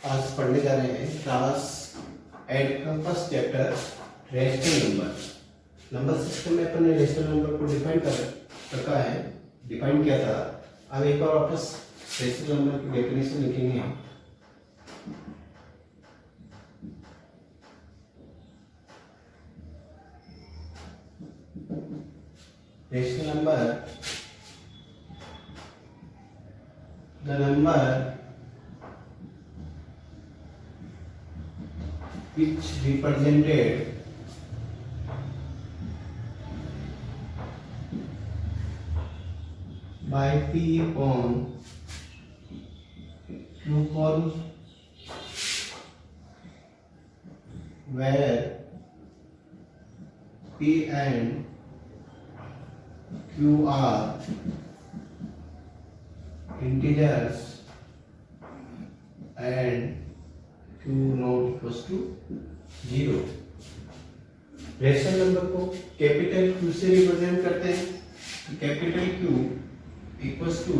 आज पढ़ने जा रहे हैं क्लास 8 का first chapter rational number. Number system में अपन ने रेशनल नंबर को डिफाइन कर रखा है, डिफाइन किया था। अब एक बार वापस रेशनल नंबर की डेफिनेशन लिखेंगे हम। Rational number, the number which represented by P upon Q form, where P and Q are integers and Q not equals to 0। Rational number को कैपिटल Q से रिप्रेजेंट करते हैं। Capital Q equals to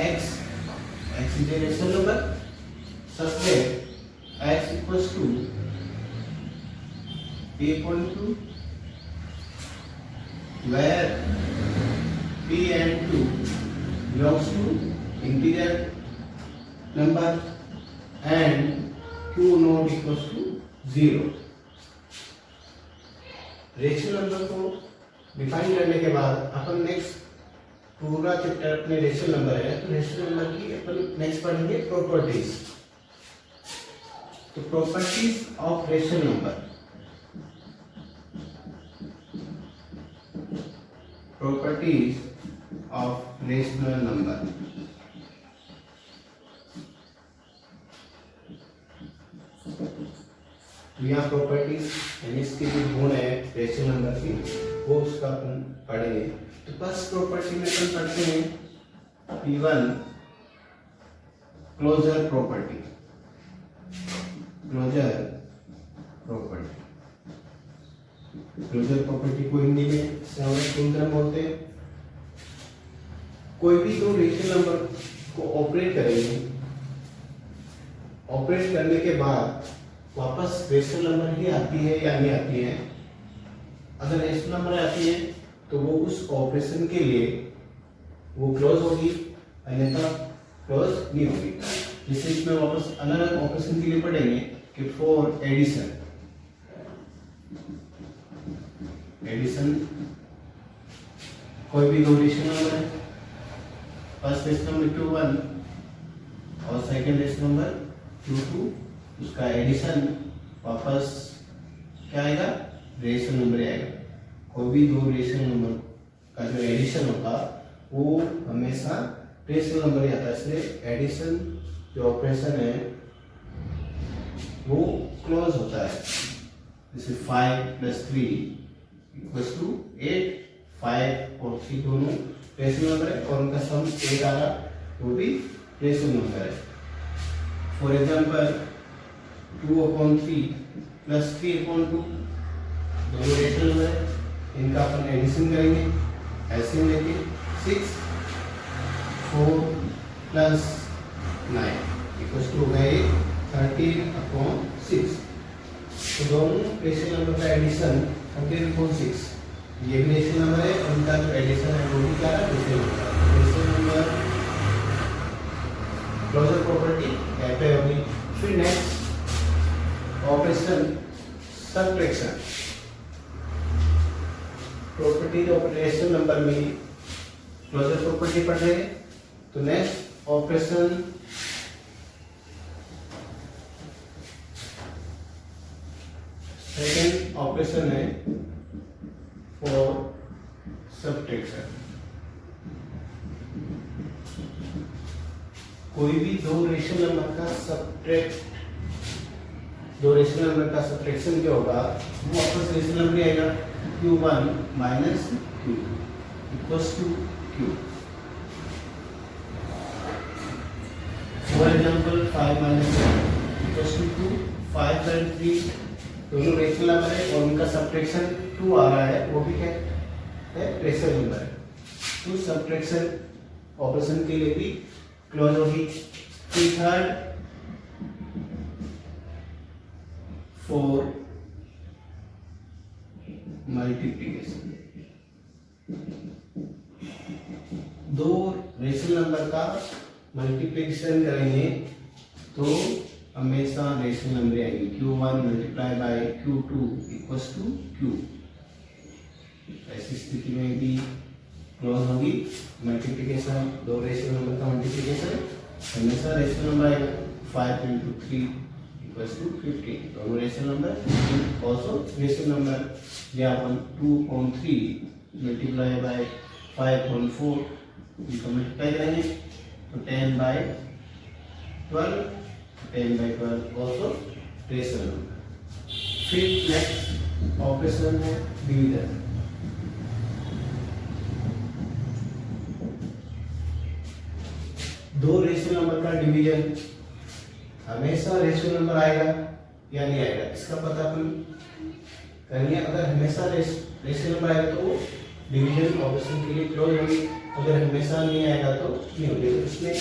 x, x is a rational number, such that x equals to P upon Q, where P and Q belongs to integer number and Q not equals to 0। Rational number को define करने के बाद अपन next पूरा chapter अपने rational number है, तो rational number की अपन next पढ़ेंगे प्रॉपर्टीज। तो properties of rational number, properties of rational number. यहाँ प्रॉपर्टीज यानी इसके जो गुण है रेशनल नंबर की, वो उसका अपन पढ़ेंगे। तो फर्स्ट प्रॉपर्टी में अपन पढ़ते हैं P1 closure property. Closure property, closure property को हिंदी में संरचना बोलते हैं। कोई भी दो रेशनल नंबर को ऑपरेट करेंगे, ऑपरेट करने के बाद वापस रेशनल नंबर ही आती है या नहीं आती है। अगर रेशनल नंबर आती है तो वो उस ऑपरेशन के लिए वो क्लोज होगी, अन्यथा क्लोज नहीं होगी। जैसे इसमें वापस अलग अलग ऑपरेशन के लिए पढ़ेंगे कि फॉर एडिशन, एडिशन कोई भी दो रेशनल नंबर है, फर्स्ट रेशनल नंबर Q1 और सेकंड रेशनल नंबर Q2, उसका एडिशन वापस क्या आएगा, रेशनल नंबर आएगा। कोई भी दो रेशनल नंबर का जो एडिशन होगा वो हमेशा रेशनल नंबर ही आता है, इसलिए एडिशन जो ऑपरेशन है वो क्लोज होता है। जैसे 5 + 3 = 8, 5 और 3 दोनों रेशनल नंबर है और उनका सम 8 आ रहा, वो भी रेशनल नंबर है। फॉर एग्जाम्पल 2/3 + 3/2 दोनों रेशनल नंबर है, इनका अपन एडिशन करेंगे ऐसे लेके 6, 4 + 9 = हो गए 13/6। तो दोनों रेशनल नंबर का एडिशन 13/6, ये भी रेशनल नंबर है, उनका जो एडिशन है वो भी क्या है, रेशनल नंबर। क्लोजर प्रॉपर्टी यहाँ पे होगी। फिर next operation subtraction, property of rational number में क्लोजर प्रॉपर्टी पढ़ रहे हैं। तो नेक्स्ट ऑपरेशन सेकेंड ऑपरेशन है फॉर सबट्रैक्शन। कोई भी दो रेशनल नंबर का सब्ट्रैक्शन क्या होगा, वो वापस रेशनल नंबर आएगा Q1 - Q = Q। For example 5 - 1 = 2, 5 + 3 दोनों रेशनल नंबर है और उनका सब्ट्रैक्शन 2 आ रहा है, वो भी क्या है, रेशनल नंबर है। तो सब्ट्रैक्शन ऑपरेशन के लिए भी क्लोज होगी। फिर थर्ड 4 मल्टीप्लीकेशन। दो रेशनल नंबर का मल्टीप्लिकेशन करेंगे तो हमेशा रेशनल नंबर आएगी। Q1 multiply by Q2 equals to Q। ऐसी स्थिति में भी क्लोज होगी मल्टीप्लिकेशन। दो रेशनल नंबर का मल्टीप्लिकेशन हमेशा रेशनल नंबर आएगा। 5 into 3 equals to 15। दोनों rational number also rational number. यहाँ अपन 2/3 मल्टीप्लाई बाय 5/4 इनको मल्टीप्लाई करेंगे तो 10/12 10/12 ऑल्सो रेशनल नंबर। फिर नेक्स्ट ऑपरेशन है डिवीजन। दो रेशनल नंबर का डिवीजन हमेशा रेशनल नंबर आएगा या नहीं आएगा, इसका पता अपन करेंगे। अगर हमेशा रेशनल नंबर आएगा तो डिवीजन ऑपरेशन के लिए क्लोज होगी, अगर हमेशा नहीं आएगा तो नहीं होगी। तो इसमें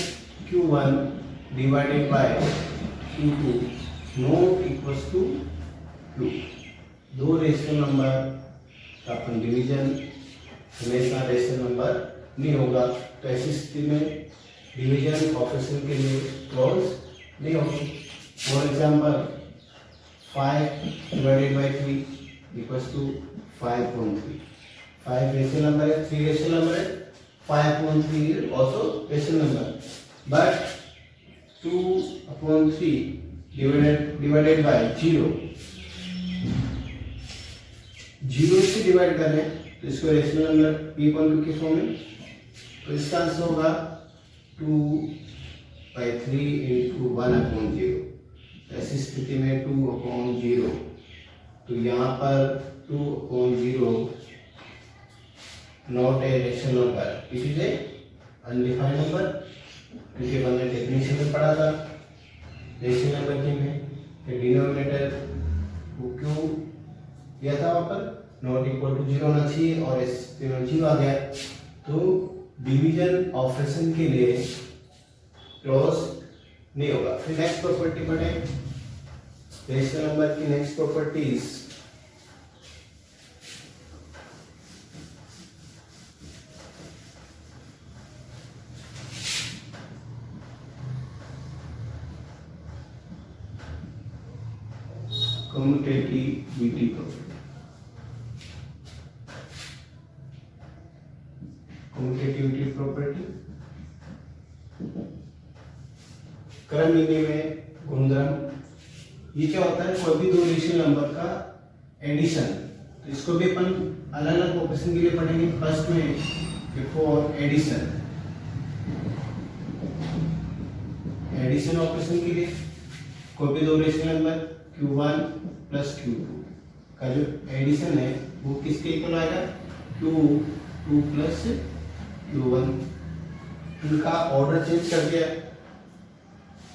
Q1 divided by Q2 not equals to Q। दो रेशनल नंबर का अपन डिवीजन हमेशा रेशनल नंबर नहीं होगा, तो ऐसी स्थिति में डिवीजन ऑपरेशन के लिए क्लोज नहीं होगी। For example 5 divided by 3 equals to 5/3। 5 rational number है, 3 रेशनल नंबर है, 5/3 also rational number, but 2/3 divided by 0 से डिवाइड कर रहे हैं तो इसको रेशनल नंबर p/2 के फॉर्म में, तो इसका आंसर होगा 2/3 into 1/0। ऐसी स्थिति में 2/0, तो यहाँ पर 2/0 not a rational number, it is a undefined number. क्योंकि हमने डेफिनेशन में पढ़ा था रेशनल नंबर की में डिनोमिनेटर को क्यों दिया था, वहाँ पर नॉट इक्वल टू 0 होना चाहिए और इस 0 आ गया, तो डिवीजन ऑपरेशन के लिए क्लोज नहीं होगा। फिर नेक्स्ट प्रॉपर्टी पढ़े रेशनल नंबर की। Next properties commutativity property. Commutativity property क्रम नीति में गुणधर्म। ये क्या होता है, कोई भी दो रेशनल नंबर का एडिशन, तो इसको भी अपन अलग अलग ऑपरेशन के लिए पढ़ेंगे। फर्स्ट में बिफोर एडिशन, एडिशन ऑपरेशन के लिए कोई भी दो rational number Q1 plus Q2 का जो एडिशन है वो किसके इक्वल आएगा, Q2 प्लस Q1। इनका ऑर्डर चेंज कर दिया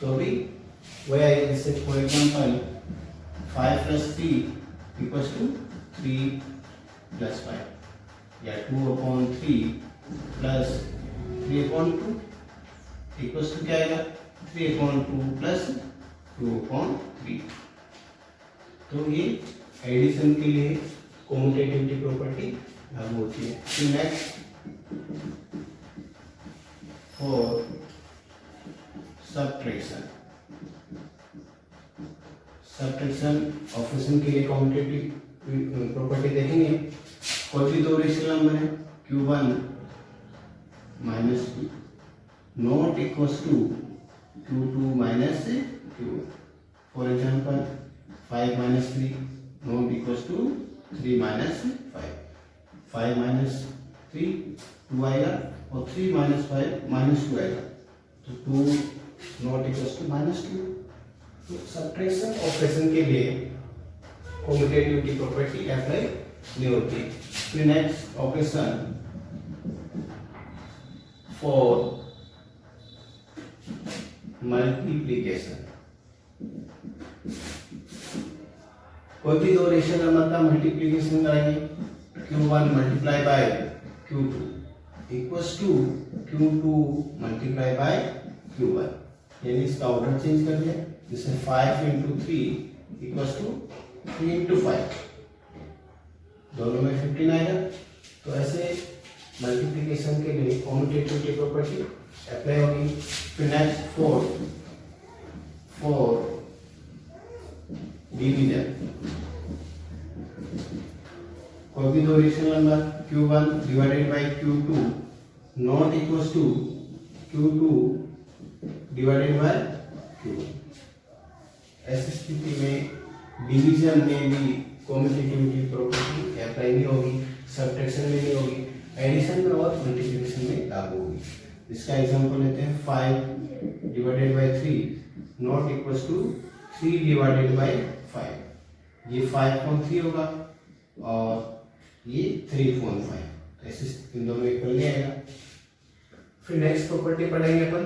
तो भी वही आएगा। जैसे for example 5 plus 3 equals to 3 plus 5, या 2/3 प्लस 3/2 इक्वल्स टू क्या आएगा, 3/2 प्लस 2/3। तो ये एडिशन के लिए कम्यूटेटिविटी प्रॉपर्टी लागू होती है। फिर next for subtraction. Subtraction operation के लिए कम्यूटेटिव प्रॉपर्टी देखेंगे। कोई भी दो रेशनल नंबर है Q1 minus 2 not equals to Q2 minus Q1। For example 5 minus 3 not equals to 3 minus 5। 5 minus 3 2 आएगा और 3 minus 5 minus 2 आएगा, तो 2 not equals to -2। तो सब्ट्रैक्शन ऑपरेशन के लिए कम्यूटेटिविटी प्रॉपर्टी अप्लाई नहीं होती। फिर नेक्स्ट ऑपरेशन फॉर मल्टीप्लिकेशन। कोई भी दो रेशनल नंबर का मल्टीप्लिकेशन करेंगे, Q1 multiply by Q2 equals to Q2 multiply by Q1, यानी इसका ऑर्डर चेंज कर दिया। जैसे 5 into 3 इक्वल्स टू 3 इंटू 5, दोनों में 15 आएगा। तो ऐसे मल्टीप्लिकेशन के लिए कॉम्यूटेटिविटी प्रॉपर्टी अप्लाई होगी। फिर नेक्स्ट 4 डिवीजन, कोई भी दो rational number Q1 divided by Q2 not equals to Q2 divided by Q1। ऐसी स्थिति में डिवीजन में भी कॉम्यूटेटिविटी प्रॉपर्टी अप्लाई नहीं होगी, सब्ट्रैक्शन में नहीं होगी, एडिशन में और मल्टीप्लिकेशन में लागू होगी। इसका एग्जांपल लेते हैं 5 divided by 3 not equals to 3 divided by 5। ये 5.3 होगा और ये 3.5, तो ऐसे इन दोनों इक्वल नहीं आएगा। फिर नेक्स्ट प्रॉपर्टी पढ़ेंगे अपन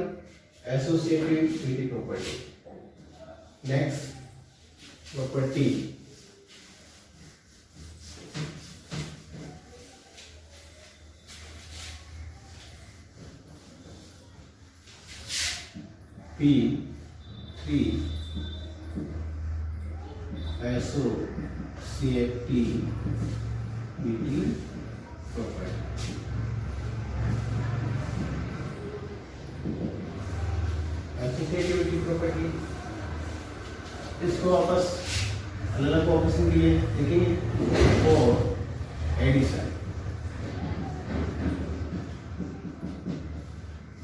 associativity property. Next property P3 associativity property. Associativity property इसको वापस अलग ऑप्शन के लिए देखेंगे। और एडिशन,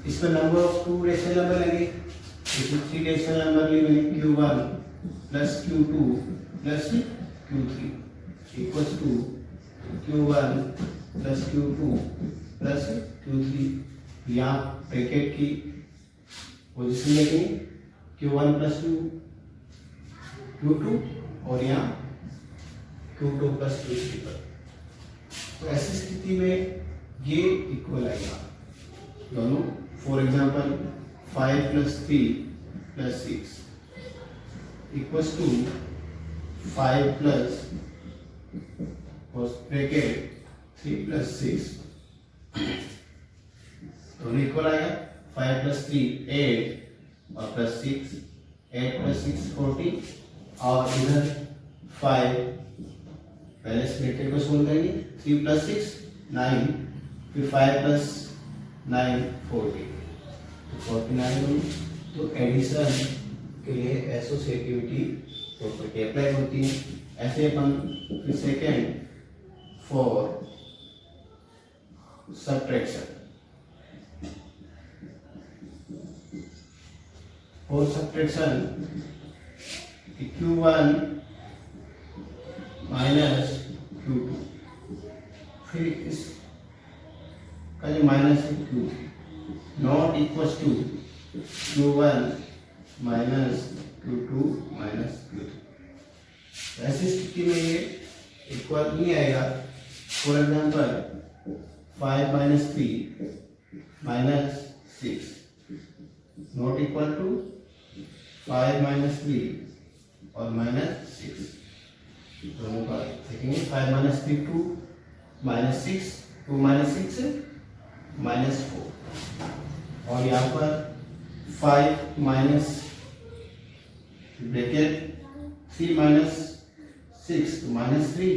इसमें नंबर ऑफ 2 रेशनल नंबर लेंगे। इसमें 3 रेशनल नंबर लिए मैंने Q1 plus Q2 plus Q3 equals to Q1 plus Q2 plus Q3। यहाँ ब्रैकेट की पोजीशन लेंगे Q1 प्लस Q2 और यहाँ Q2 प्लस Q3 पर। तो ऐसी स्थिति में ये इक्वल आएगा दोनों। For example 5 plus 3 plus 6 equals to 5 plus bracket 3 plus 6, दोनों इक्वल आएगा। 5 प्लस 3 8 और प्लस 6, 8 प्लस 6 14 और इधर 5 पहले इस ब्रैकेट को सोल्व करेंगे। 3 प्लस 6 9, फिर 5 प्लस 9 40, तो 49 होगी। तो एडिशन के लिए एसोसिएटिविटी प्रॉपर्टी अप्लाई होती है। ऐसे अपन फिर second for subtraction, for subtraction Q1 minus Q2, फिर इस का जो माइनस है Q3 not equals to Q1 minus Q2 minus Q3। ऐसी स्थिति में ये इक्वल नहीं आएगा। For example 5 minus 3 minus 6 not equal to 5 minus 3 और माइनस 6, दोनों का देखेंगे। 5 माइनस 3 2 माइनस 6, 2 माइनस 6 माइनस 4, और यहाँ पर 5 माइनस ब्रैकेट 3 माइनस 6 तो माइनस 3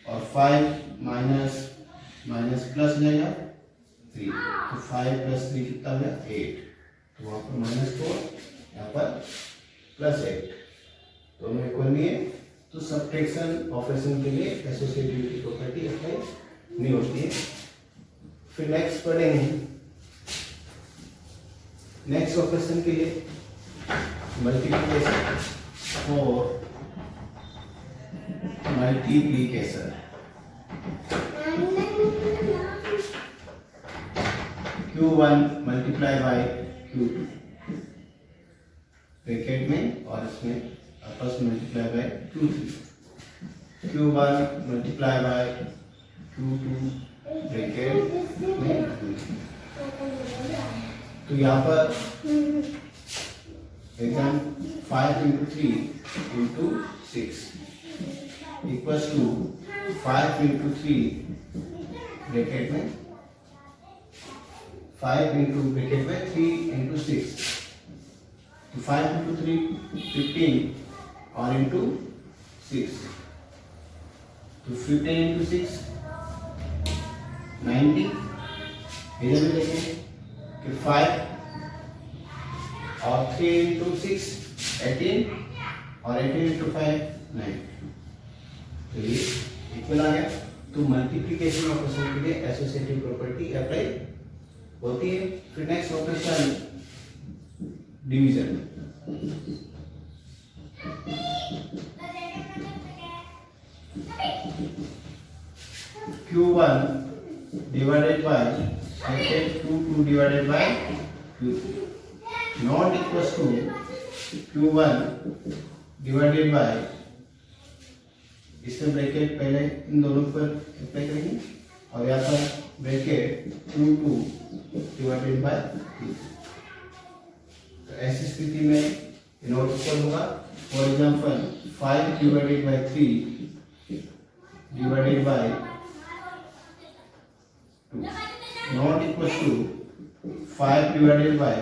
और 5 माइनस माइनस प्लस हो जाएगा 3, तो 5 प्लस 3 कितना हो गया 8, तो वहाँ पर माइनस 4, यहाँ पर प्लस 8, दोनों इक्वल नहीं है। तो सब्ट्रैक्शन ऑपरेशन के लिए एसोसिएटिविटी प्रॉपर्टी अप्लाई नहीं होती है। फिर नेक्स्ट पढ़ेंगे नेक्स्ट ऑपरेशन के लिए मल्टीप्लिकेशन और multiplication. Q1 multiply by Q2 bracket में और इसमें आपस में multiply by Q3। Q1 multiply by Q2 bracket में Q3। तो यहाँ पर exam 5 into 3 into 6 equals to 5 into 3 bracket में 5 इंटू ब्रैकेट में 3 इंटू 6, तो 5 इंटू 3 15 और इंटू 6, तो 15 into 6 90। इधर भी देखें कि 5 और 3 into 6 18 और 18 into 5 9, तो ये इक्वल आ गया। तो मल्टीप्लिकेशन ऑपरेशन के लिए एसोसिएटिव प्रॉपर्टी अप्लाई होती है। फिर next operation division. Q1 divided by Q2 divided by Q3 not equals to Q1 divided by, इसमें ब्रैकेट पहले इन दोनों पर अप्लाई करेंगे और यहाँ पर bracket Q2 divided bye Q3। तो ऐसी स्थिति में नॉट इक्वल होगा। For example 5 divided by 3 divided by 2 not equal to 5 divided by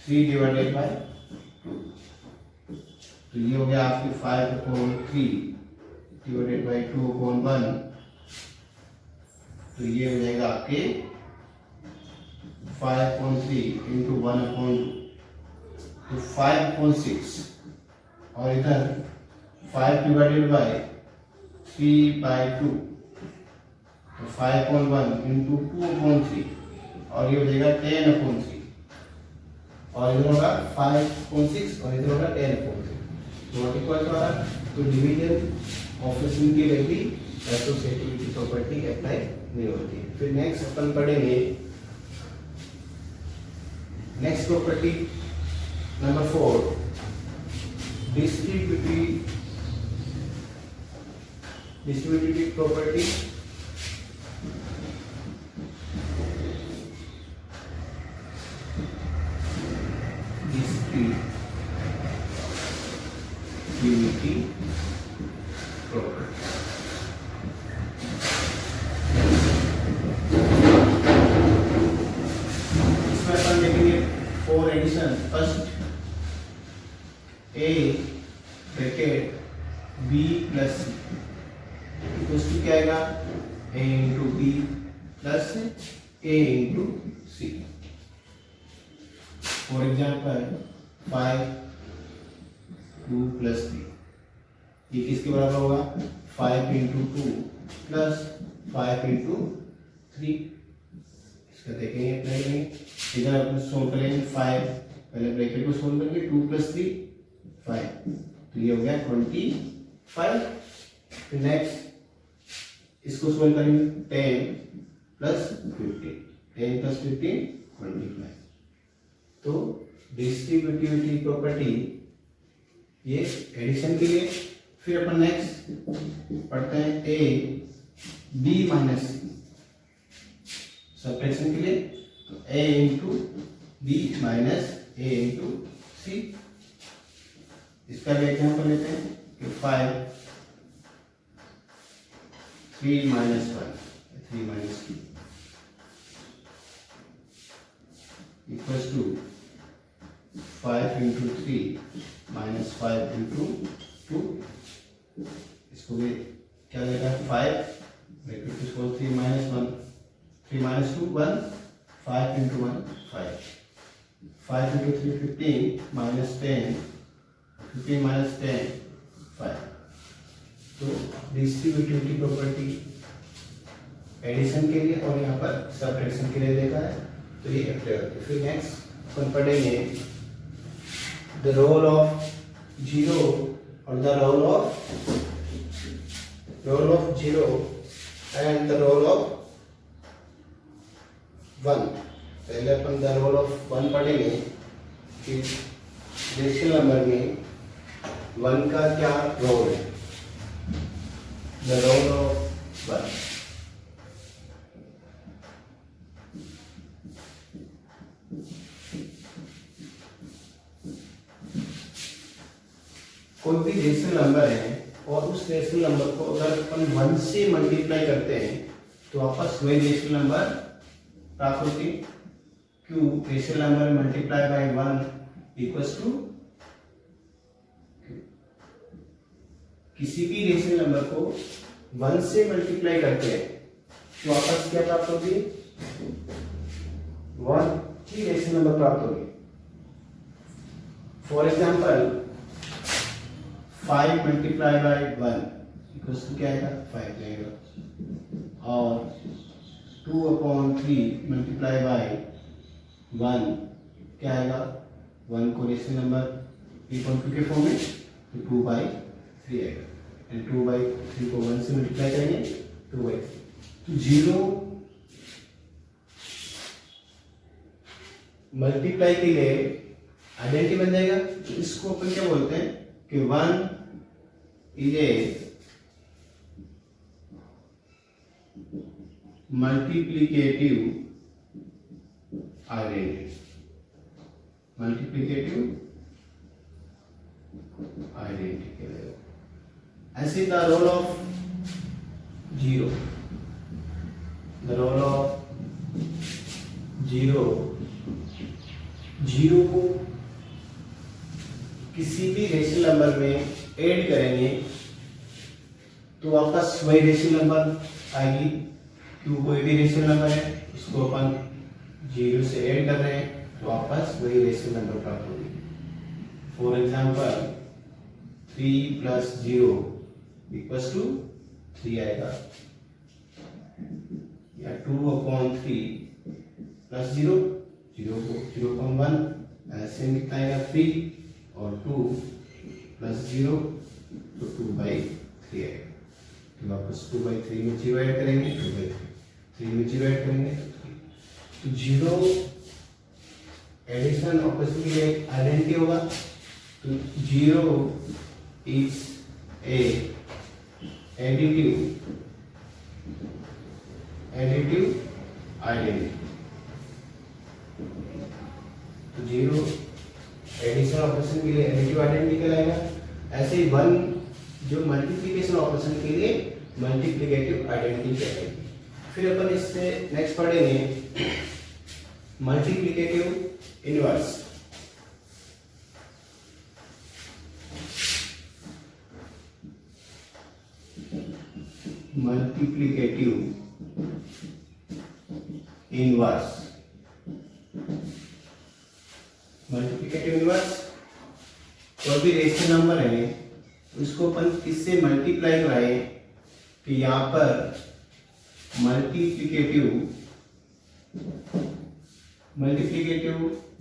3 divided by 2। तो ये हो गया आपके 5/3 डिवाइडेड बाई 2/1। तो ये हो जाएगा आपके 5/3 इंटू 1/2, तो 5/6। और इधर 5 डिवाइडेड बाई 3/2, तो 5/1 इंटू 2/3 और ये हो जाएगा 10/3। और इधर होगा 5/6 और इधर होगा 10/3, नॉट इक्वल टू आ। तो डिवीजन ऑपरेशन के लिए भी एसोसिएटिविटी प्रॉपर्टी अप्लाई नहीं होती है। फिर नेक्स्ट अपन पढ़ेंगे next property number 4, distributive property. Distributive property इसमें अपन देखेंगे 4 addition. First A bracket B plus C equals to क्या आएगा, A into B plus A into C. For example 5 2 plus 3, ये किसके बराबर होगा, 5 इंटू 2 प्लस 5 इंटू 3। इसका देखेंगे अप्लाई करेंगे। इधर अपन सोल्व करेंगे 5, पहले ब्रैकेट को सोल्व करेंगे 2 प्लस 3 5, तो ये हो गया 25। फिर नेक्स्ट इसको सोल्व करेंगे 10 प्लस 15, 10 प्लस 15 25। तो डिस्ट्रीब्यूटिविटी प्रॉपर्टी ये एडिशन के लिए। फिर अपन नेक्स्ट पढ़ते हैं A B minus C subtraction के लिए। तो A into B minus A into C. इसका भी एग्जाम्पल लेते हैं कि 5 3 minus 1 3 minus 2 equals to 5 into 3 minus 5 into 2। इसको भी क्या लेगा 5 ब्रैकेट को खोल 3 minus 1 3 minus 2 1 5 into 1 5 5 into 3 15 minus 10 15 minus 10 5। तो डिस्ट्रीब्यूटिविटी प्रॉपर्टी एडिशन के लिए और यहाँ पर सब्ट्रैक्शन के लिए देखा है, तो ये अप्लाई होती है। फिर नेक्स्ट अपन पढ़ेंगे द रोल ऑफ 0 और the role of 0 and the role of 1। पहले अपन द रोल ऑफ 1 पढ़ेंगे कि रेशनल नंबर में 1 का क्या रोल है। द रोल ऑफ 1, कोई भी रेशनल नंबर है और उस रेशनल नंबर को अगर अपन 1 से मल्टीप्लाई करते हैं तो वापस वही रेशनल नंबर प्राप्त होती है। क्यों, rational number multiply by 1 equals to किसी भी रेशनल नंबर को 1 से मल्टीप्लाई करते हैं तो वापस क्या प्राप्त होगी, 1 ही रेशनल नंबर प्राप्त होगी। For example 5 multiply by 1 equals to क्या आएगा, 5 रहेगा। और 2/3 मल्टीप्लाई बाय 1 क्या आएगा, 1 को रेशनल नंबर इक्वल टू के फॉर्म में तो 2/3 आएगा। एंड 2/3 को 1 से मल्टीप्लाई करेंगे 2/3, तो 0 मल्टीप्लाई के लिए आइडेंटिटी बन जाएगा। तो इसको अपन क्या बोलते हैं कि 1 is a multiplicative identity, multiplicative identity कहलाएगा। ऐसे the role of 0, the role of 0 को किसी भी रेशनल नंबर में ऐड करेंगे तो वापस वही रेशनल नंबर आएगी। क्यों, कोई भी रेशनल नंबर है उसको अपन 0 से ऐड कर रहे हैं तो वापस वही रेशनल नंबर प्राप्त होगी। फॉर एग्जांपल 3 + 0 = 3 आएगा, या 2/3 + 0 0.1 ऐसे कितना आएगा 3, और 2 + 0 तो 2/3 आएगा। तो वापस 2/3 में 0 ऐड करेंगे, 2/3 में 0 ऐड करेंगे तो 0 एडिशन ऑपरेशन के लिए आइडेंटिटी होगा। तो 0 इज ए एडिटिव आइडेंटिटी। तो 0 एडिशन ऑपरेशन के लिए एडिटिव आइडेंटिटी कहलाएगा। ऐसे ही 1 जो मल्टीप्लिकेशन ऑपरेशन के लिए मल्टीप्लिकेटिव आइडेंटिटी कहलाएगी। फिर अपन इससे नेक्स्ट पढ़ेंगे multiplicative inverse. Multiplicative inverse, multiplicative inverse कोई भी रेशनल नंबर है उसको अपन किससे मल्टीप्लाई कराएं कि यहाँ पर मल्टीप्लिकेटिव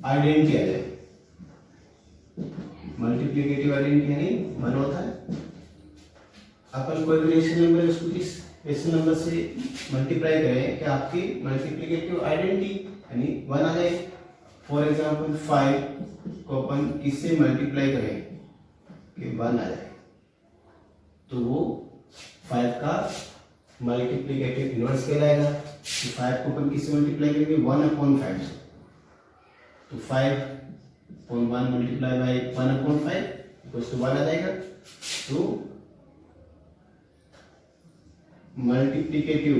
आइडेंटिटी आ जाए। मल्टीप्लिकेटिव आइडेंटिटी यानी 1 होता है। अपन कोई भी रेशनल नंबर है उसको किस रेशनल नंबर से मल्टीप्लाई करें कि आपकी मल्टीप्लिकेटिव आइडेंटिटी यानी 1 आ जाए। फॉर एग्जाम्पल 5 को अपन किससे मल्टीप्लाई करें कि 1 आ जाए, तो वो 5 का मल्टीप्लिकेटिव इनवर्स कहलाएगा। तो 5 को अपन किससे मल्टीप्लाई करेंगे 1/5 से, तो 5/1 मल्टीप्लाई बाई 1/5 इक्वल्स टू 1 आ जाएगा। तो मल्टीप्लिकेटिव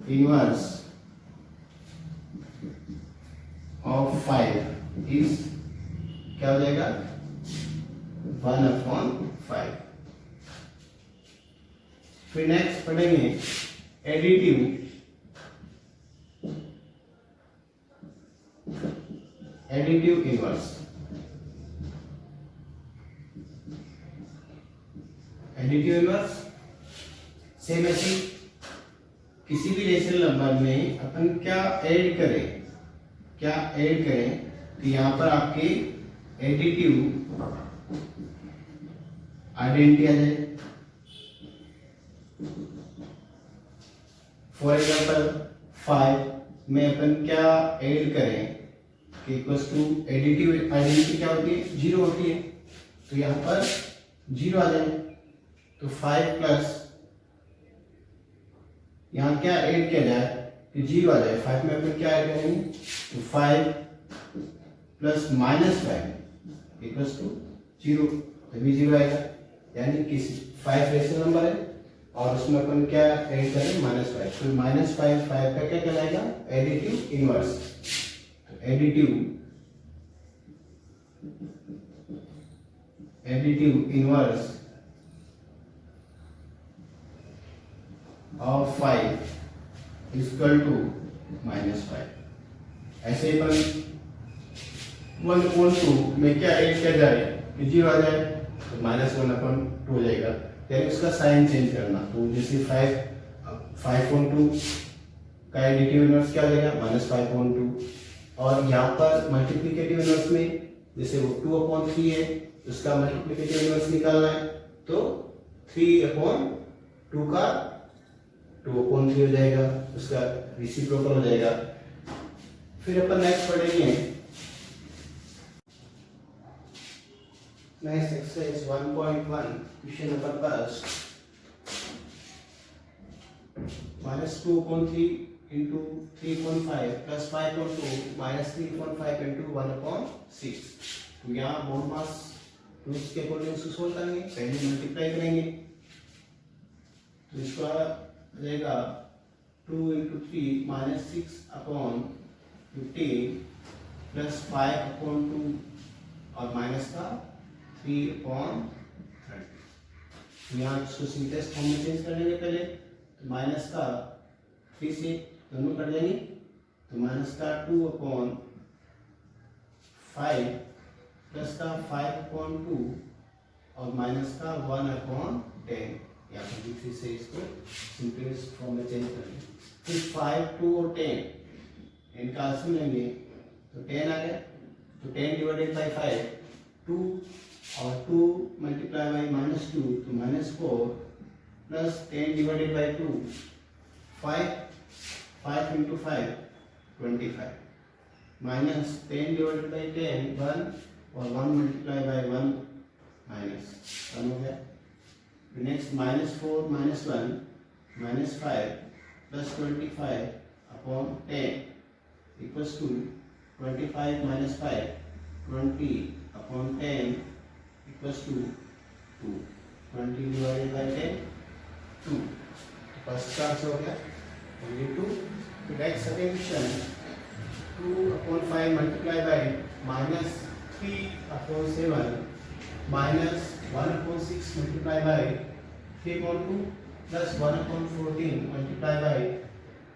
इनवर्स ऑफ 5 इज क्या हो जाएगा 1/5। फिर नेक्स्ट पढ़ेंगे additive inverse. Additive inverse same ऐसी किसी भी रेशनल नंबर में अपन क्या ऐड करें तो यहाँ पर आपके एडिटिव आइडेंटिटी आ जाए। फॉर एग्जाम्पल 5 में अपन क्या ऐड करें कि इक्वल्स टू एडिटिव आइडेंटिटी क्या होती है 0 होती है, तो यहाँ पर 0 आ जाए। तो 5 प्लस यहाँ क्या ऐड किया जाए कि 0 आ जाए। 5 में अपन क्या ऐड करेंगे तो 5 प्लस -5 इक्वल्स टू 0, तभी 0 आएगा। यानी किसी 5 रेशनल नंबर है और उसमें अपन क्या ऐड करें -5, तो -5 का क्या कहलाएगा additive inverse. Additive additive inverse of 5 equal to -5। ऐसे ही अपन 1/2 में क्या ऐड किया जाए, 0 आ जाए तो -1/2 हो जाएगा, यानी उसका साइन चेंज करना। तो जैसे 5/2 का एडिटिव इनवर्स क्या हो जाएगा, -5/2। और यहाँ पर मल्टीप्लिकेटिव इनवर्स में जैसे वो 2/3 है, उसका मल्टीप्लिकेटिव इनवर्स निकालना है तो 3/2 का 2/3 हो जाएगा, उसका रेसिप्रोकल हो जाएगा। फिर अपन नेक्स्ट पढ़ेंगे next exercise 1.1 question number first, -2/3 into 3/5 plus 5/2 minus 3/5 into 1/6। तो यहाँ बोर्ड मास रूट्स के अकॉर्डिंग इसको सोल्व करेंगे, पहले मल्टीप्लाई करेंगे तो इसका आ जाएगा 2 into 3 minus 6/15 plus 5/2 और माइनस का 3/30। तो यहाँ इसको सिंपलेस्ट फॉर्म में चेंज कर लेंगे पहले, तो माइनस का 3 से दोनों कट जाएंगे तो माइनस का 2/5 प्लस का 5/2 और माइनस का 1/10। यहाँ पर 3 से इसको सिंपलेस्ट फॉर्म में चेंज करेंगे। फिर 5, 2 और 10 इनका आंसर लेंगे तो 10 आ गया, तो 10 डिवाइडेड बाई 5 2 और 2 मल्टीप्लाई बाई -2 तो -4 plus 10 divided by 2 5 into 5 25 minus 10 divided by 10 1 और 1 multiply by 1 minus 1 हो गया। Next -4 -1 -5 plus 25 upon 10 equals to 25 minus 5 20 upon 10 equals to 2। 20 divided by 10 2। First का आंसर हो गया only 2। Next second question 2/5 multiply by -3/7 minus 1/6 multiply by 3/2 plus 1/14 multiply by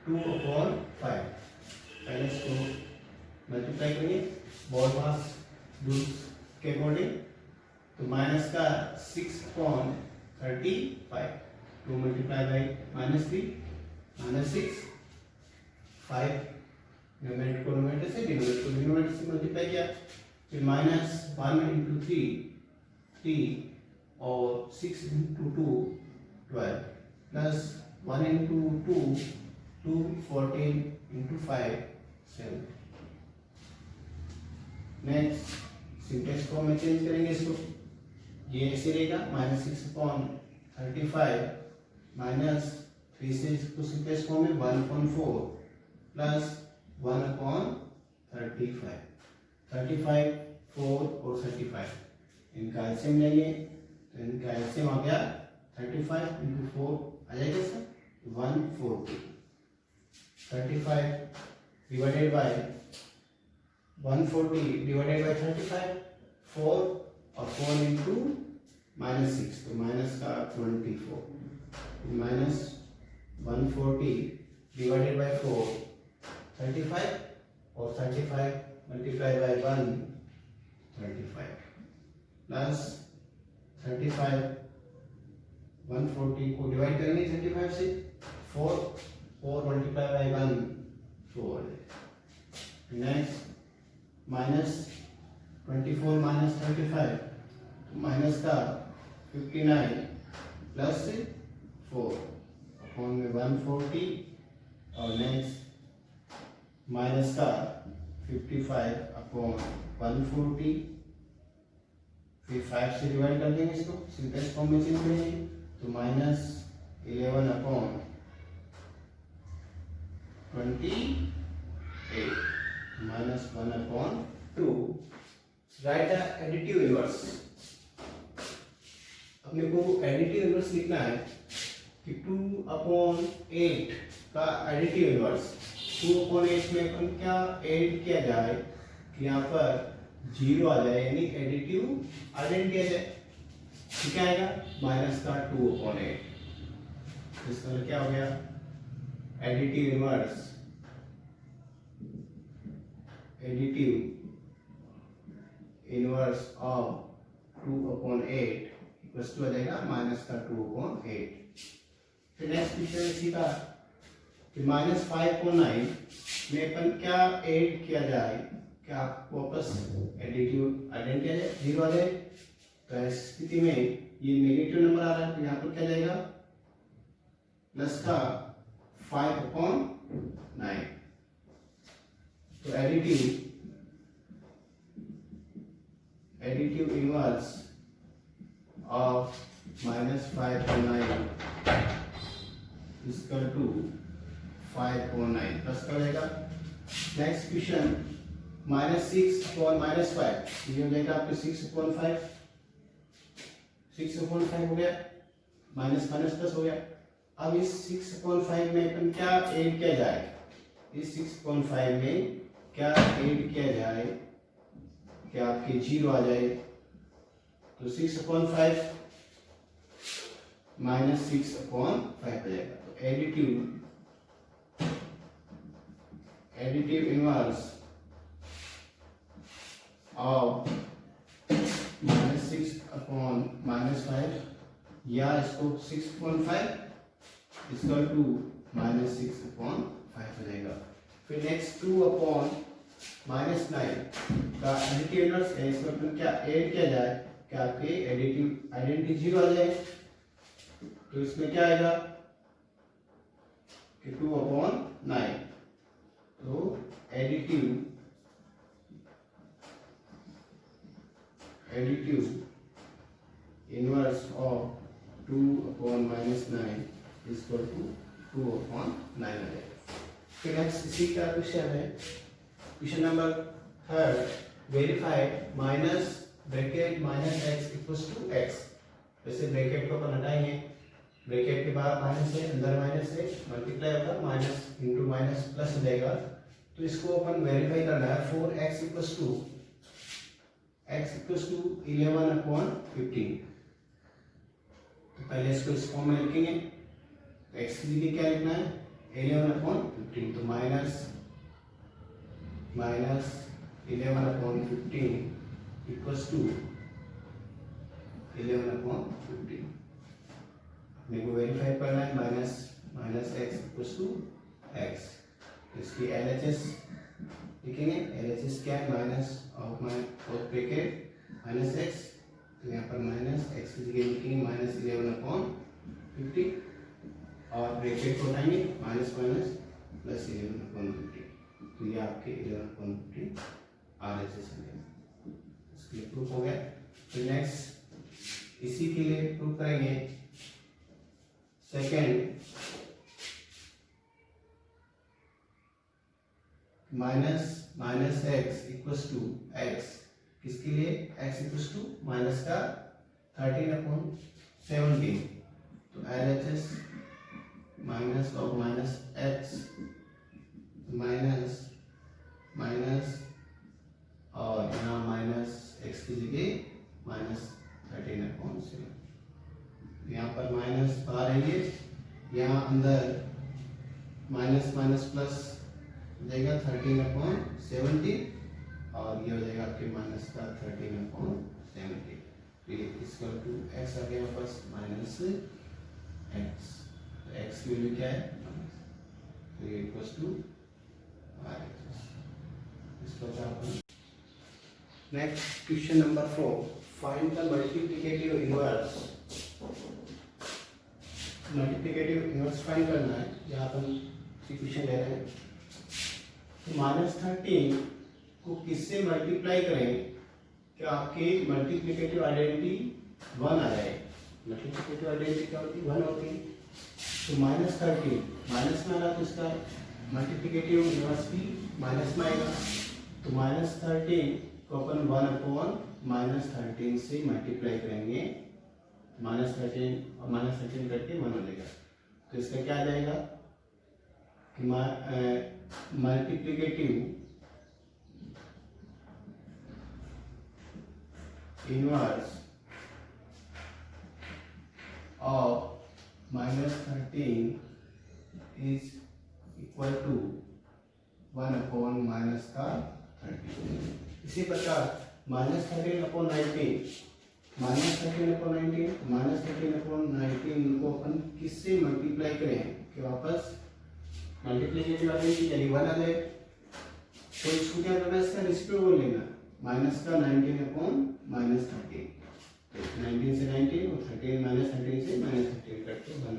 2/5। पहले इसको multiply करेंगे baud मास roots के according, तो माइनस का 6/35 2 मल्टीप्लाई बाय -3 -6 5 न्यूमरेटर को न्यूमरेटर से डिनोमिनेटर को डिनोमिनेटर से मल्टीप्लाई किया, फिर -1 into 3 और 6 into 2 12 plus 1 into 2 14 into 5 7। Next simplex form में चेंज करेंगे इसको, ये ऐसे रहेगा -6/35 माइनस 3 से इसको सिंपलेक्स फॉर्म में 1/4 प्लस 1/35 35 4 और 35 इनका एलसीएम लेंगे तो इनका एलसीएम आ गया 35 into 4 आ जाएगा sir 140। 35 divided by 140 divided by 35 4 और 4 into -6 तो माइनस का 24 माइनस 140 डिवाइडेड बाय 4 35 और 35 मल्टीप्लाई बाय 1 35 प्लस 35 140 को डिवाइड करेंगे 35 से 4 multiply by 1 4। Next minus 24 minus 35 तो माइनस का 59 प्लस 4 अपॉन में 140 और नेक्स्ट माइनस का 55 अपॉन 140, फिर 5 से डिवाइड कर देंगे इसको सिंपलेक्स फॉर्म में चेंज करेंगे तो -11 upon 28 -1/2। Right the additive inverse. अपने को एडिटिव इनवर्स लिखना है कि 2/8 का एडिटिव इनवर्स 2/8 में अपन क्या ऐड किया जाए कि यहाँ पर 0 आ जाए, यानी एडिटिव आइडेंटिटी आ जाए। तो क्या आएगा माइनस का 2/8। इसका मतलब क्या हो गया additive inverse of 2/8 equals to आ जाएगा माइनस का 2/8। फिर नेक्स्ट क्वेश्चन इसी का कि -5/9 में अपन क्या ऐड किया जाए, क्या वापस एडिटिव आइडेंटिटी आ जाए, 0 आ जाए। तो ऐसी स्थिति में ये नेगेटिव नंबर आ रहा है तो यहाँ पर क्या जाएगा प्लस का 5/9। तो additive inverse of -5/9 equal to 5/9 plus का जाएगा। नेक्स्ट क्वेश्चन -6/-5 ये हो जाएगा आपके 6/5 6/5 हो गया, माइनस माइनस प्लस हो गया। अब इस 6/5 में अपन क्या ऐड किया जाए, इस 6/5 में क्या ऐड किया जाए कि आपके 0 आ जाए। तो 6/5 माइनस 6/5 हो जाएगा। तो एडिटिव इनवर्स ऑफ -6/-5 या इसको 6/5 इक्वल टू -6/5 हो जाएगा। फिर नेक्स्ट 2/-9 का एडिटिव इनवर्स है, इसमें अपन क्या ऐड किया जाए कि आपके एडिटिव आइडेंटिटी 0 आ जाए। तो इसमें क्या आएगा कि 2/9। तो additive inverse of 2/-9 equal to 2/9 आ जाएगा। फिर नेक्स्ट इसी का क्वेश्चन है, question number 3 verify minus bracket -x equals to x। वैसे ब्रैकेट को अपन हटाएंगे, ब्रैकेट के बाहर माइनस है, अंदर माइनस है, मल्टीप्लाई होगा माइनस इंटू माइनस प्लस हो जाएगा। तो इसको अपन वेरीफाई करना है 4x इक्वल्स टू 11/15। तो पहले इसको इस फॉर्म में लिखेंगे। तो x की जगह क्या लिखना है 11/15। तो माइनस 11/15 इक्वल्स टू 11/15। अपने को वेरीफाई करना है minus x equals to x। इसकी LHS लिखेंगे। LHS क्या है minus of bracket minus x। तो यहाँ पर माइनस x की जगह लिखेंगे -11/15 और ब्रैकेट को उठाएंगे माइनस माइनस प्लस 11/15। तो ये आपके 11/15 RHS है। इसके लिए प्रूफ हो गया। तो नेक्स्ट इसी के लिए प्रूफ करेंगे second minus x equals to x। किसके लिए x इक्वल्स टू माइनस का 13/17। तो LHS minus of minus x minus और यहाँ माइनस x की जगह -13/7। यहाँ पर माइनस बाहर आएंगे, यहाँ अंदर माइनस माइनस प्लस हो जाएगा 13/17 और ये हो जाएगा आपके माइनस का 13/17। इक्वल टू x आ गया वापस माइनस x। तो x की वैल्यू क्या है तो ये इक्वल्स टू इसको next question number 4 find the multiplicative inverse find करना है। यहाँ पर क्वेश्चन ले रहे हैं तो -13 को किससे मल्टीप्लाई करें कि आपके मल्टीप्लिकेटिव आइडेंटिटी 1 आ जाए। मल्टीप्लिकेटिव आइडेंटिटी क्या होती है 1 होती है। तो -13 माइनस में आ रहा तो इसका मल्टीप्लिकेटिव इनवर्स भी माइनस में आएगा। तो -13 को अपन 1/-13 से मल्टीप्लाई करेंगे। -13 और -13 करके 1 हो जाएगा। तो इसका क्या आ जाएगा कि multiplicative inverse -13 is equal to 1/-30। इसी प्रकार -13/19 -13/19 को अपन किससे मल्टीप्लाई करें कि वापस मल्टीप्लीकेटिव वाले की यानी 1 आ जाए, तो इसको क्या करना है, इसका रेसिप्रोकल लेना, माइनस का 19/-13, 19 से 19 और 13 -13 से -13 कट के 1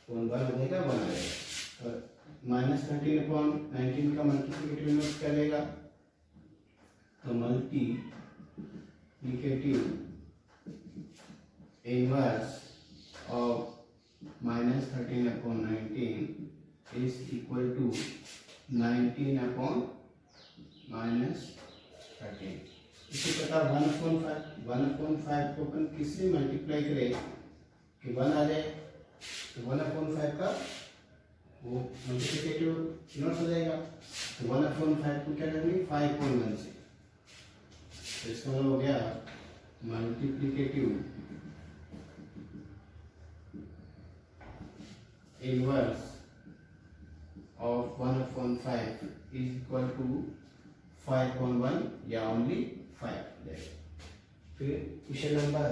हो जाएगा, 1 आ जाएगा। तो -13/19 का मल्टीप्लीकेटिव इनवर्स क्या देगा, तो multiplicative inverse of -13/19 is equal to 19/-13। इसी प्रकार 1/5 को अपन किससे मल्टीप्लाई करें कि 1 आ जाए, तो 1/5 का वो मल्टीप्लिकेटिव इनवर्स हो जाएगा। तो 1/5 को क्या करेंगे 5.1 से, तो इसका मतलब हो गया multiplicative inverse of 1/5 is equal to 5.1 या only 5 देगा। फिर क्वेश्चन नंबर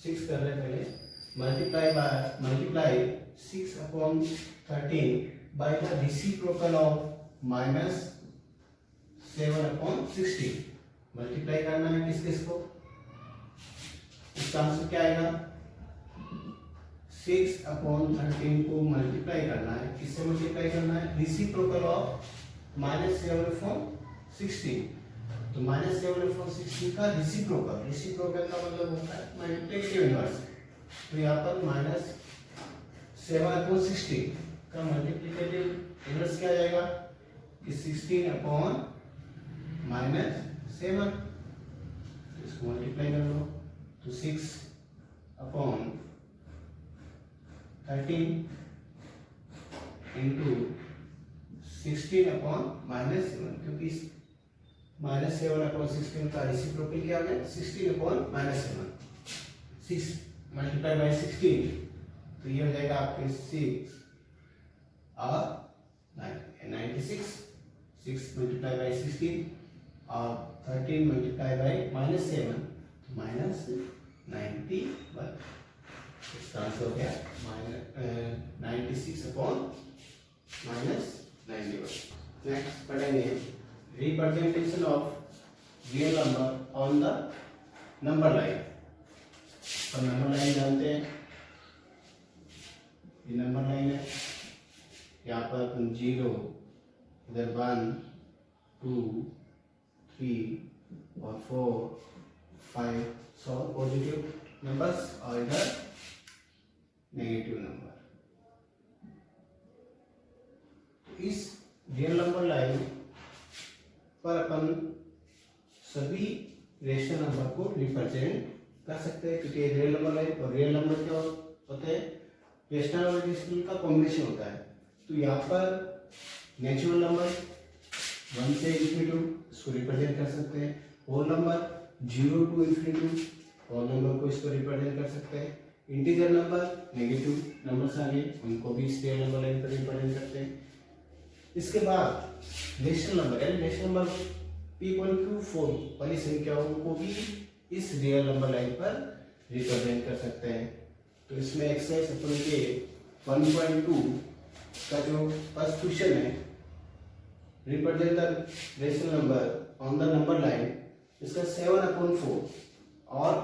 6 कर रहे हैं पहले, multiply 6/13 by the reciprocal of -7/16। Multiply करना है किस को, इसका आंसर क्या आएगा, 6/13 को मल्टीप्लाई करना है, किससे मल्टीप्लाई करना है, रेसिप्रोकल ऑफ -7/16। तो -7/16 का रेसिप्रोकल का मतलब होता है मल्टीप्लिकेटिव इनवर्स। तो यहाँ पर -7/16 का मल्टीप्लिकेटिव इनवर्स क्या आ जाएगा कि 16/-7, इसको मल्टीप्लाई कर लो, तो 6/13 इंटू 16/-7, क्योंकि -7/16 का रेसिप्रोकल क्या आ गया 16/-7, 6 मल्टीप्लाई बाय 16, तो ये हो जाएगा आपके 6 और 96, 6 मल्टीप्लाई बाय 16 और 13 मल्टीप्लाई बाय -7, -91। इसका आंसर हो गया 96/-91। नेक्स्ट पढ़ेंगे representation of real number on the number line. तो नंबर लाइन जानते हैं, ये नंबर लाइन है, यहाँ पर 0, इधर 1, 2, 3 और 4, 5 सौ पॉजिटिव नंबर्स और इधर नेगेटिव नंबर। इस रियल नंबर लाइन पर अपन सभी रेशनल नंबर को रिप्रेजेंट कर सकते हैं, क्योंकि रियल नंबर लाइन और रियल नंबर क्या होते हैं, रेशनल और डेसिमल का कॉम्बिनेशन होता है। तो यहाँ पर नेचुरल नंबर 1 से इंफिनिटी इसको रिप्रेजेंट कर सकते हैं, whole number 0 to infinity whole number को इसको रिप्रेजेंट कर सकते हैं, इंटीजर नंबर नेगेटिव नंबर्स आगे उनको भी इस रियल नंबर लाइन पर रिप्रेजेंट करते हैं। इसके बाद रेशनल नंबर यानी रेशनल नंबर P=4 वाली संख्याओं को भी इस रियल नंबर लाइन पर रिप्रेजेंट कर सकते हैं। तो इसमें एक्सरसाइज अपन के 1.2 का जो फर्स्ट क्वेश्चन है, represent the rational number on the number line, इसका 7/4 और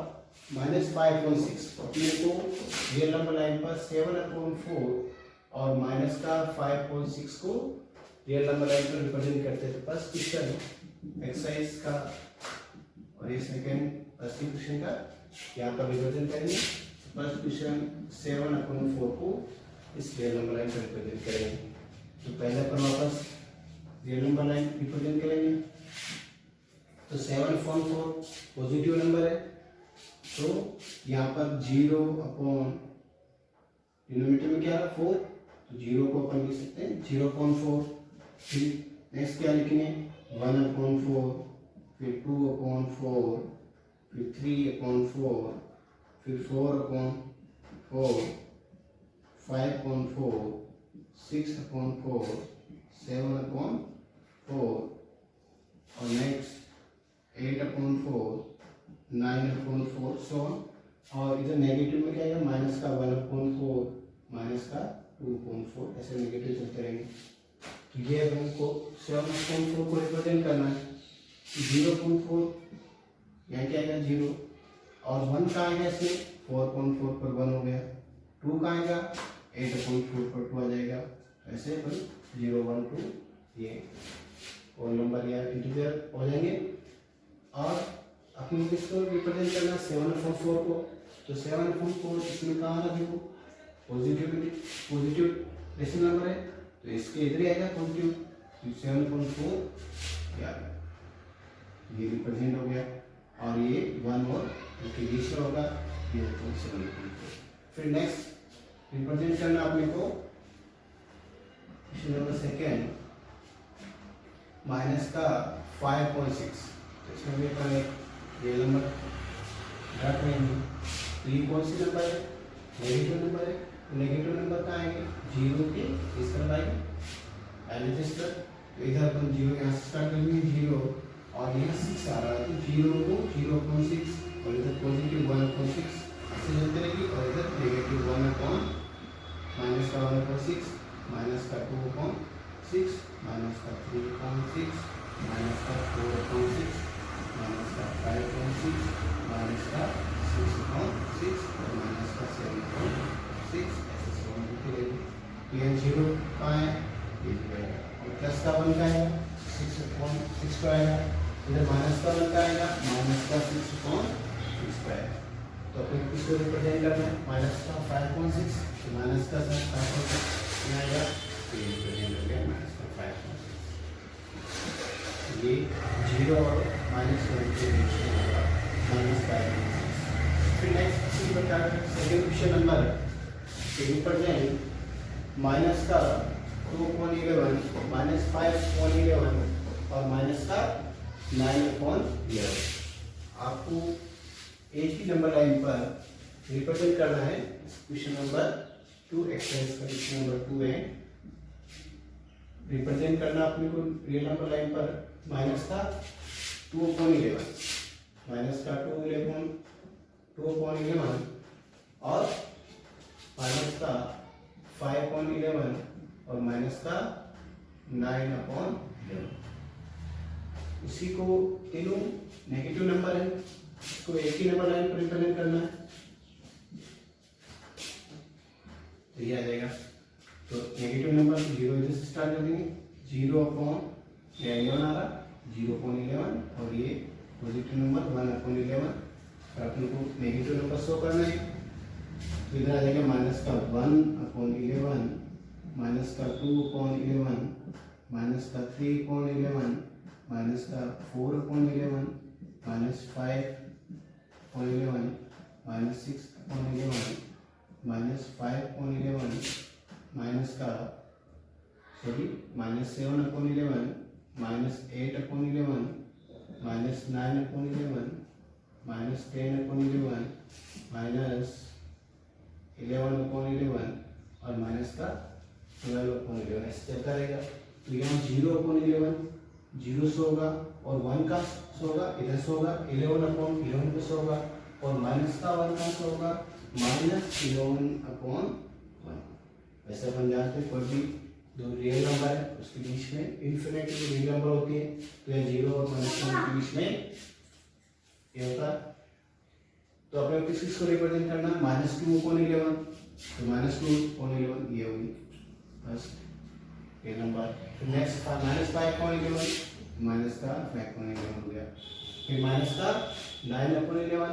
-5.6। अपने को रियल नंबर लाइन पर 7/4 और माइनस का 5.6 को रियल नंबर लाइन पर रिप्रेजेंट करते हैं। तो फर्स्ट क्वेश्चन एक्सरसाइज का और ये सेकंड फर्स्ट क्वेश्चन का यहाँ पर रिप्रेजेंट करेंगे। फर्स्ट क्वेश्चन 7/4 को इस रियल नंबर लाइन पर रिप्रेजेंट करेंगे। तो पहले अपन वापस रियल नंबर लाइन रिप्रेजेंट करेंगे। तो 7/4 पॉजिटिव नंबर है, तो यहाँ पर 0 डिनोमिनेटर में क्या है 4, तो 0 को अपन लिख सकते हैं 0.4। फिर नेक्स्ट क्या लिखेंगे 1/4, फिर 2/4, फिर 3/4, फिर 4/4, 4, 5/4, 6/4, 7/4 और नेक्स्ट 8/4, 9/4 सो और इधर नेगेटिव में क्या है माइनस का 1/4 माइनस का 2/4 ऐसे नेगेटिव चलते रहेंगे। तो ये अपन को 7/4 को रिप्रेजेंट करना है 0/4 यहाँ क्या आएगा 0 और 1 का आएगा इसमें 4/4 पर 1 हो गया 2 का आएगा 8/4 पर 2 आ जाएगा ऐसे अपन 0 1 2 ये और नंबर या इंटीजर हो जाएंगे। और अपने इसको रिप्रेजेंट करना 7/4 को तो 7/4 इसमें कहाँ रखेंगे पॉजिटिव डेसिमल नंबर है तो इसके इधर ही आएगा पॉजिटिव 7/4 ये रिप्रेजेंट हो गया और ये 1 और इसके बीच में होगा ये 7/4। फिर नेक्स्ट रिप्रेजेंट करना अपने को क्वेश्चन नंबर सेकेंड माइनस का 5.6 तो इसमें भी अपन एक ये नंबर रख लेंगे तो ये कौन सी नंबर है नेगेटिव नंबर है नेगेटिव नंबर कहाँ आएंगे 0 के इस तरफ आएंगे रजिस्टर तो इधर अपन 0 यहाँ से स्टार्ट करेंगे 0 और यहाँ 6 आ रहा है तो 0 को 0.6 और इधर पॉजिटिव 1/6 ऐसे चलते रहेगी और इधर नेगेटिव 1/- माइनस का 1/6 माइनस का 2/6 माइनस का 3.6 माइनस का 4/6 माइनस का 5.6 माइनस का 6.6 और माइनस का 7.6 ऐसे 7 होती रहेगी। तो यहाँ 0 कहाँ है ये जाएगा और प्लस का 1 का आएगा 6.6 का आएगा इधर माइनस का 1 का आएगा माइनस का 6.6 का आएगा। तो अपन इसको रिप्रेजेंट करना है माइनस का 5.6 तो माइनस का 5.6 आएगा तो ये रिप्रेजेंट हो गया माइनस का 5.6 ये 0 और -1 के बीच में होगा -5.6। फिर नेक्स्ट इसी प्रकार second question number represent minus का 2.11 -5.11 और माइनस का 9.11 आपको एक ही नंबर लाइन पर रिप्रेजेंट करना है। क्वेश्चन नंबर 2 एक्सरसाइज का क्वेश्चन नंबर 2 है रिप्रेजेंट करना अपने को रियल नंबर लाइन पर माइनस का 2.11 माइनस का 2.11 और माइनस का 5.11 और माइनस का 9/11 इसी को तीनों नेगेटिव नंबर है इसको एक ही नंबर लाइन पर रिप्रेजेंट करना है तो ये आ जाएगा। तो नेगेटिव नंबर 0 इधर से स्टार्ट कर देंगे 0/11 आ रहा 0.11 और ये पॉजिटिव नंबर 1/11 और अपन को नेगेटिव नंबर शो करना है तो इधर आ जाएगा माइनस का 1/11 माइनस का 2/11 माइनस का 3/11 माइनस का 4/11 माइनस 5/11 माइनस 6/11 माइनस 5/11 माइनस का minus 7/11 minus 8/11 minus 9/11 minus 10/11 minus 11/11 और माइनस का 12/11 ऐसे चलता रहेगा। तो यहाँ 0/11 0 से होगा और 1 का से होगा इधर से होगा 11/11 पे से होगा और माइनस का 1 का से होगा -11/1 वैसे अपन जानते हैं कोई भी दो रियल नंबर है उसके बीच में इन्फिनिटी रियल नंबर होती है तो ये 0 और -1 के बीच में ये होता है। तो अपने किसको रिप्रेजेंट करना -2/11 तो -2/11 ये होगी बस ये नंबर। फिर नेक्स्ट -5/11 माइनस का 5/11 हो गया फिर माइनस का 9/11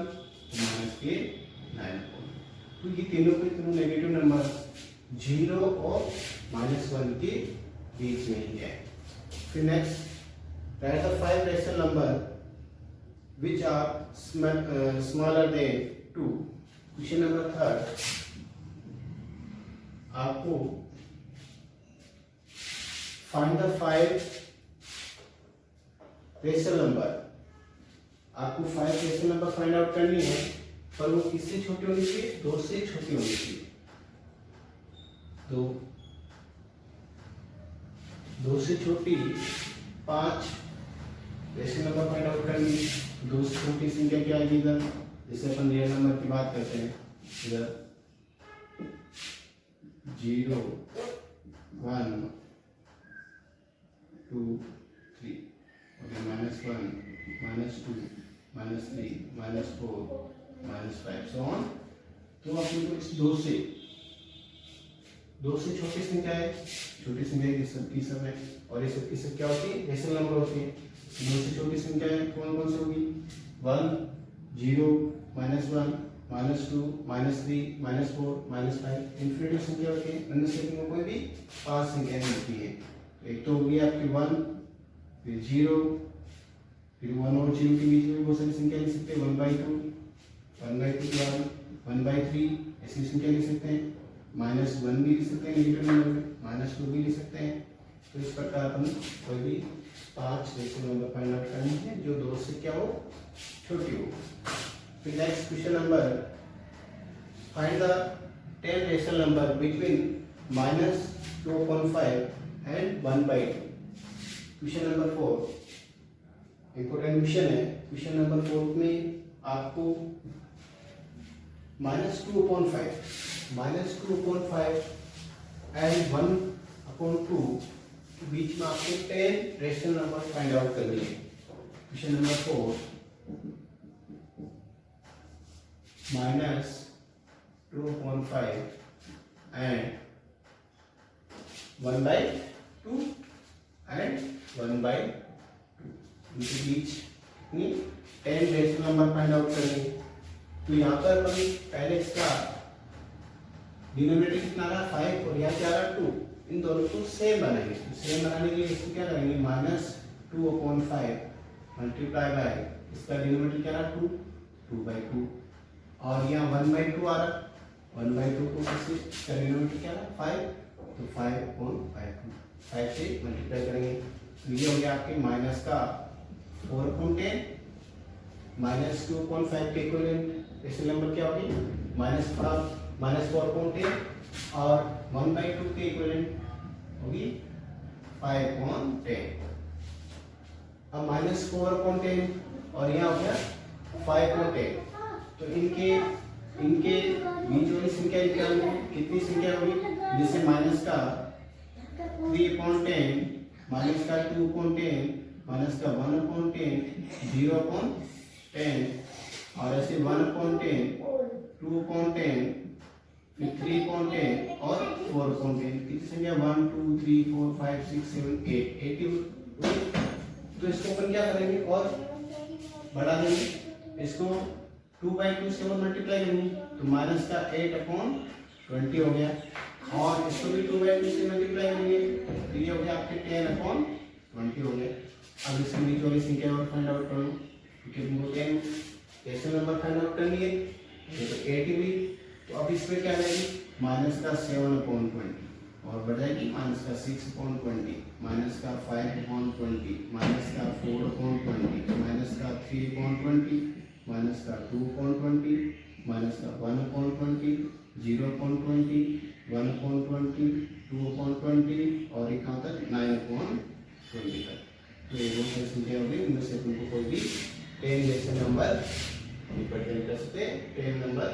माइनस के 9 तो ये तीनों के तीनों नेगेटिव नंबर 0 और -1 के बीच में ही है। फिर next right the 5 rational number which are smaller than 2 question number 3 आपको फाइंड द 5 रेशनल नंबर आपको 5 रेशनल नंबर फाइंड आउट करनी है पर वो किससे छोटी होनी चाहिए, 2 से छोटी होनी चाहिए। 2 से छोटी 5 रेशनल नंबर फाइंड आउट करेंगे। 2 से छोटी संख्या क्या आएगी इधर, जैसे अपन रियल नंबर की बात करते हैं, इधर 0 1 2 3 ओके, -1 -2 -3 -4 -5 सो ऑन। तो अपने को इस 2 से छोटी संख्या है, छोटी संख्या की सब है, और ये सब की सब क्या होती है, रेशनल नंबर होती है। 2 से छोटी संख्या है कौन कौन सी होगी, 1 0 -1 -2 -3 -4 -5 इन्फिनिटी संख्या होती है। अन्य संख्या में कोई भी 5 संख्या नहीं होती है। एक तो होगी आपकी 1, फिर 0, फिर 1 और 0 के बीच में बहुत सारी संख्या लिख सकते हैं, 1/2 1/2 के बाद 1/3 ऐसी संख्या लिख सकते हैं, -1 भी लिख सकते हैं नेगेटिव नंबर में, -2 भी लिख सकते हैं। तो इस प्रकार अपन कोई भी 5 रेशनल नंबर फाइंड आउट करनी है जो 2 से क्या हो, छोटी हो। फिर next question number, find the 10 rational number between -2.5 and 1/2। Question number 4 important question है। क्वेश्चन नंबर 4 में आपको -2/5 एंड 1/2 के बीच में आपको 10 रेशनल नंबर फाइंड आउट करनी है। क्वेश्चन नंबर 4 -2.5 एंड 1/2 एंड 1/2 इनके बीच कितनी 10 रेशनल नंबर फाइंड आउट करनी है। तो यहाँ पर अपन पहले इसका डिनोमिनेटर कितना रहा 5 और यहाँ क्या रहा 2, इन दोनों को सेम बनाएंगे। तो सेम बनाने के लिए इसको क्या करेंगे, -2/5 मल्टीप्लाई बाय इसका डिनोमिनेटर क्या रहा 2/2 और यहाँ 1/2 आ रहा, 1/2 को किसी इसका डिनोमिनेटर क्या रहा 5, तो 5/5 से मल्टीप्लाई करेंगे। तो ये हो गया आपके माइनस का 4/10 -2.5 के इक्विवेलेंट रेशनल नंबर क्या होगी, -4/10 और 1/2 के इक्विवेलेंट होगी 5/10। अब -4/10 और यहाँ हो गया 5/10, तो इनके बीच वाली संख्या कितनी संख्या होगी, जिससे माइनस का 3/10 माइनस का 2/10 माइनस का 1/10 0/10 और ऐसे 1/10 2/10 फिर 3/10 और 4/10 कितनी संख्या 1 2 3 4 5 6 7 8 तो इसको अपन क्या करेंगे और बढ़ा देंगे, इसको 2/2 से मल्टीप्लाई करेंगे तो माइनस का 8/20 हो गया, और इसको भी 2/2 से मल्टीप्लाई करेंगे तो ये हो गया आपके 10/20 हो गया। अब इसके बीच वाली संख्या और फाइंड आउट करो, क्योंकि हमको 10 रेशनल नंबर फाइंड आउट करनी है, ये तो 8 हुई, तो अब इसमें क्या आएगी माइनस का 7/20 और बढ़ जाएगी माइनस का 6/20 माइनस का 5/20 माइनस का 4/20 माइनस का 3/20 माइनस का 2/20 माइनस का 1/20 0/20 1/20 2/20 और एक कहाँ तक 9/20 तक। तो ये बहुत सारी संख्या होगी, इनमें से तुमको कोई भी 10 रेशनल नंबर रिप्रेजेंट कर सकते हैं, 10 नंबर